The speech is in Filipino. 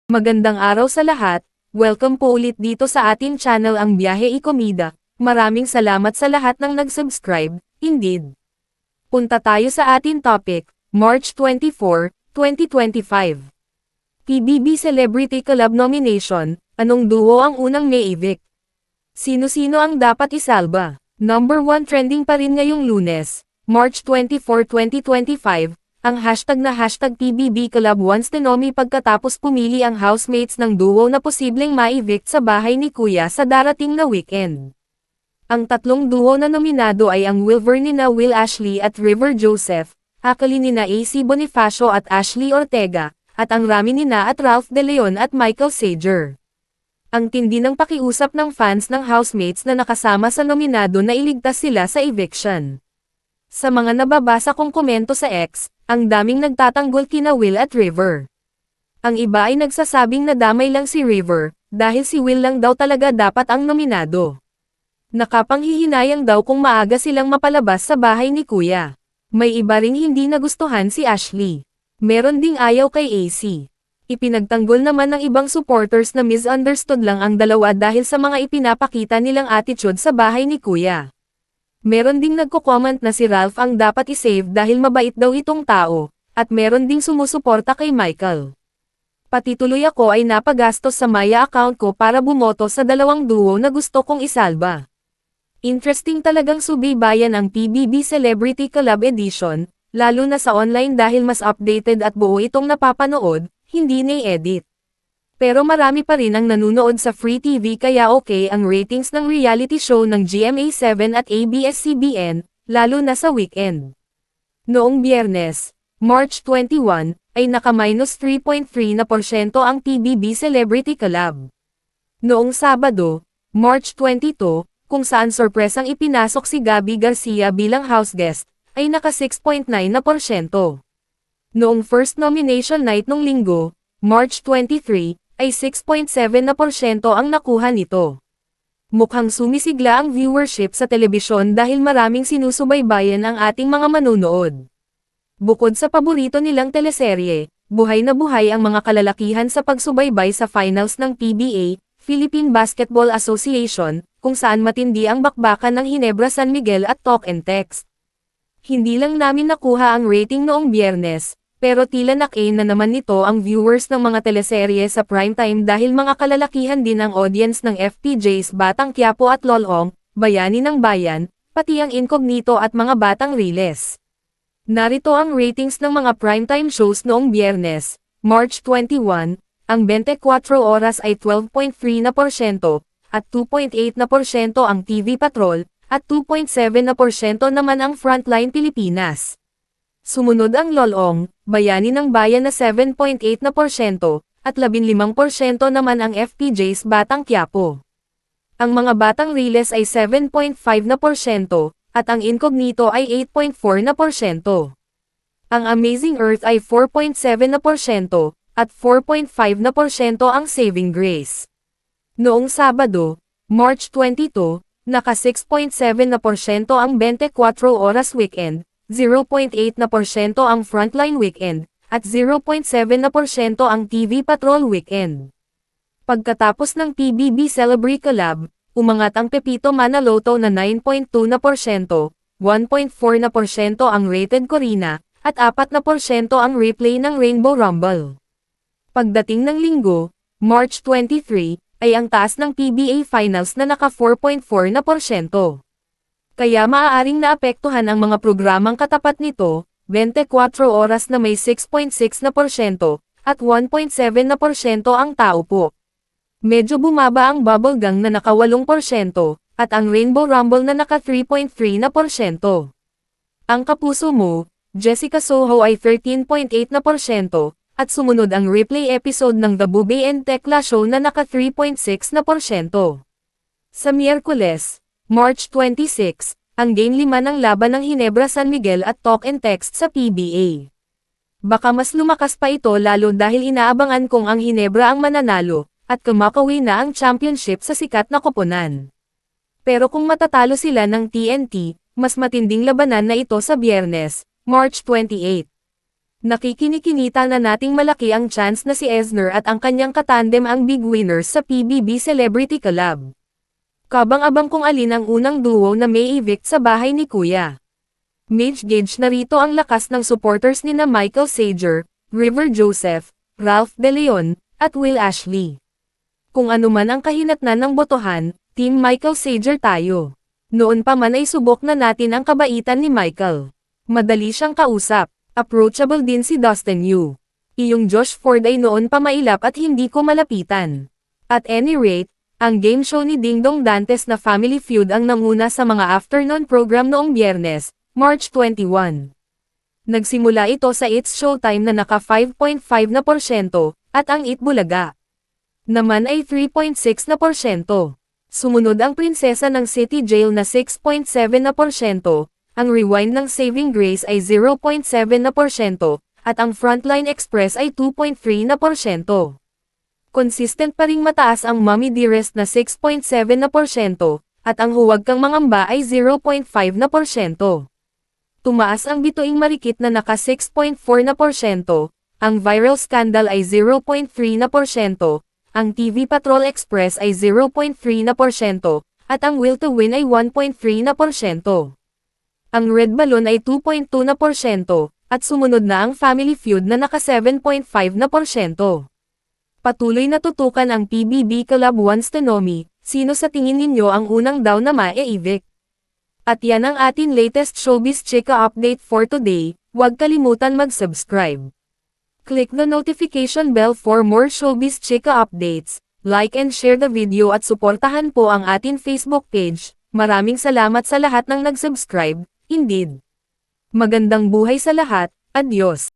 Magandang araw sa lahat, welcome po ulit dito sa ating channel ang Biyahe y Komida. Maraming salamat sa lahat ng nag-subscribe, indeed. Punta tayo sa ating topic, March 24, 2025. PBB Celebrity Collab Nomination, anong duo ang unang na-evict? Sino-sino ang dapat isalba? Number 1 trending pa rin ngayong Lunes, March 24, 2025. Ang hashtag na hashtag PBB Collab wants to nomi pagkatapos pumili ang housemates ng duo na posibleng ma-evict sa bahay ni Kuya sa darating na weekend. Ang tatlong duo na nominado ay ang Wilver nina Will Ashley at River Joseph, Akali nina AC Bonifacio at Ashley Ortega, at ang Rami nina at Ralph De Leon at Michael Sager. Ang tindi ng pakiusap ng fans ng housemates na nakasama sa nominado na iligtas sila sa eviction. Sa mga nababasa kong komento sa X, ang daming nagtatanggol kina Will at River. Ang iba ay nagsasabing nadamay lang si River, dahil si Will lang daw talaga dapat ang nominado. Nakapanghihinayang daw kung maaga silang mapalabas sa bahay ni Kuya. May iba ring hindi nagustuhan si Ashley. Meron ding ayaw kay AC. Ipinagtanggol naman ng ibang supporters na misunderstood lang ang dalawa dahil sa mga ipinapakita nilang attitude sa bahay ni Kuya. Meron ding nagko-comment na si Ralph ang dapat isave dahil mabait daw itong tao, at meron ding sumusuporta kay Michael. Pati tuloy ako ay napagastos sa Maya account ko para bumoto sa dalawang duo na gusto kong isalba. Interesting talagang subaybayan ang PBB Celebrity Collab Edition, lalo na sa online dahil mas updated at buo itong napapanood, hindi na-edit. Pero marami pa rin ang nanunood sa Free TV kaya okay ang ratings ng reality show ng GMA7 at ABS-CBN, lalo na sa weekend. Noong Biyernes, March 21, ay naka-3.3% ang PBB Celebrity Collab. Noong Sabado, March 22, kung saan sorpresang ipinasok si Gabby Garcia bilang house guest, ay naka-6.9%. Noong first nomination night nung Linggo, March 23, ay 6.7% ang nakuha nito. Mukhang sumisigla ang viewership sa telebisyon dahil maraming sinusubaybayan ang ating mga manunood. Bukod sa paborito nilang teleserye, buhay na buhay ang mga kalalakihan sa pagsubaybay sa finals ng PBA, Philippine Basketball Association, kung saan matindi ang bakbakan ng Ginebra San Miguel at Talk and Text. Hindi lang namin nakuha ang rating noong Biyernes, pero tila nakain na naman nito ang viewers ng mga teleserye sa primetime dahil mga kalalakihan din ang audience ng FPJs Batang Quiapo at Lolong, Bayani ng Bayan, pati ang Incognito at mga Batang Riles. Narito ang ratings ng mga primetime shows noong Biyernes, March 21, ang 24 oras ay 12.3% at 2.8% ang TV Patrol, at 2.7% naman ang Frontline Pilipinas. Sumunod ang Lolong, Bayani ng Bayan na 7.8% at 15% naman ang FPJs Batang Quiapo. Ang mga Batang Riles ay 7.5% at ang Incognito ay 8.4%. Ang Amazing Earth ay 4.7% at 4.5% ang Saving Grace. Noong Sabado, March 22, naka 6.7% ang 24 oras weekend, 0.8% ang Frontline Weekend, at 0.7% ang TV Patrol Weekend. Pagkatapos ng PBB Celebrity Collab, umangat ang Pepito Manaloto na 9.2%, 1.4% ang Rated Corina, at 4% ang replay ng Rainbow Rumble. Pagdating ng Linggo, March 23, ay ang taas ng PBA Finals na naka 4.4%. Kaya maaaring naapektuhan ang mga programang katapat nito, 24 oras na may 6.6% at 1.7% ang tao po. Medyo bumaba ang Bubblegang na naka 8% at ang Rainbow Rumble na naka 3.3%. Ang Kapuso Mo, Jessica Soho ay 13.8% at sumunod ang replay episode ng The Bube and Tekla Show na naka 3.6%. Sa Miyerkules, March 26, ang Game 5 ng laban ng Ginebra San Miguel at Talk and Text sa PBA. Baka mas lumakas pa ito lalo dahil inaabangan kung ang Ginebra ang mananalo, at kumakawi na ang championship sa sikat na koponan. Pero kung matatalo sila ng TNT, mas matinding labanan na ito sa Biyernes, March 28. Nakikinikinita na nating malaki ang chance na si Eisner at ang kanyang katandem ang big winners sa PBB Celebrity Collab. Kabang-abang kung alin ang unang duo na may evict sa bahay ni Kuya. Mage gauge narito ang lakas ng supporters nina Michael Sager, River Joseph, Ralph De Leon, at Will Ashley. Kung ano man ang kahinatnan ng botohan, Team Michael Sager tayo. Noon pa man ay subok na natin ang kabaitan ni Michael. Madali siyang kausap, approachable din si Dustin Yu. Iyong Josh Ford ay noon pa mailap at hindi ko malapitan. At any rate, ang game show ni Dingdong Dantes na Family Feud ang nanguna sa mga afternoon program noong Biyernes, March 21. Nagsimula ito sa It's Showtime na naka 5.5%, at ang Itbulaga naman ay 3.6%. Sumunod ang Prinsesa ng City Jail na 6.7%, ang Rewind ng Saving Grace ay 0.7%, at ang Frontline Express ay 2.3%. Consistent pa ring mataas ang Mommy Dearest na 6.7%, at ang Huwag Kang Mangamba ay 0.5%. Tumaas ang Bituing Marikit na naka 6.4%, ang Viral Scandal ay 0.3%, ang TV Patrol Express ay 0.3%, at ang Will to Win ay 1.3%. Ang Red Balloon ay 2.2%, at sumunod na ang Family Feud na naka 7.5%. Patuloy na tutukan ang PBB Collab Once Tenomi, sino sa tingin ninyo ang unang daw na ma-evict? At yan ang atin latest Showbiz Chika update for today, huwag kalimutan mag-subscribe. Click the notification bell for more Showbiz Chika updates, like and share the video at suportahan po ang atin Facebook page. Maraming salamat sa lahat ng nag-subscribe, indeed. Magandang buhay sa lahat, adios.